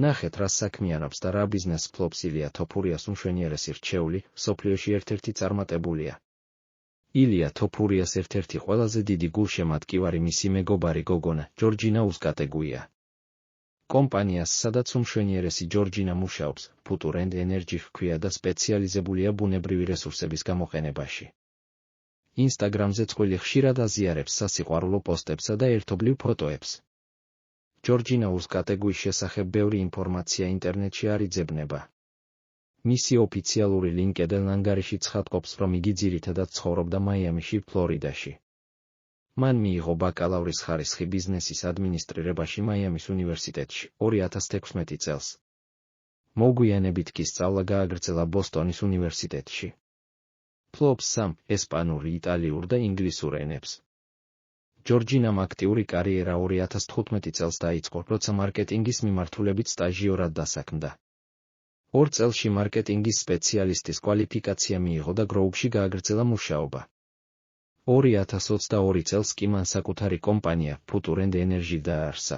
ნახეთ, რა საქმიანობს და რა ბიზნეს ფლობს. ილია თოფურიას უმშვენიერესი რჩეული, მსოფლიოში ერთ-ერთი წარმატებულია. ილია თოფურიას ერთ-ერთი ყველაზე დიდი გულშემატკივარი მისი მეგობარი გოგონა, ჯორჯინა უსკატეგუია. კომპანიას, სადაც უმშვენიერესი ჯორჯინა მუშაობს, Future and Energy ჰქვია და სპეციალიზებულია ბუნებრივი რესურსების გამოყენებაში. ინსტაგრამზე წყვილი ხშირად აზიარებს სასიყვარულო პოსტებსა და ერთობლივ ფოტოებს. ჯორჯინა უსკატეგუის შესახებ ბევრი ინფორმაცია ინტერნეტში არ იძებნება. მისი ოფიციალური LinkedIn ანგარიში ცხადყოფს, რომ იგი ძირითადად ცხოვრობდა მაიამიში, ფლორიდაში. მან მიიღო ბაკალავრის ხარისხი ბიზნესის ადმინისტრირებაში მაიამის უნივერსიტეტში 2016 წელს. მოგვიანებით კი სწავლა გააგრძელა ბოსტონის უნივერსიტეტში. ფლობს სამ ესპანურ, იტალიურ და ინგლისურ ენებს. ჯორჯინამ აქტიური კარიერა 2015 წელს დაიწყო, როცა მარკეტინგის მიმართულებით სტაჟიორად დასაქმდა. 2 წელში მარკეტინგის სპეციალისტის კვალიფიკაცია მიიღო და გროუპში გააგრძელა მუშაობა. 2022 წელს კი მან საკუთარი კომპანია Future and Energy დააარსა.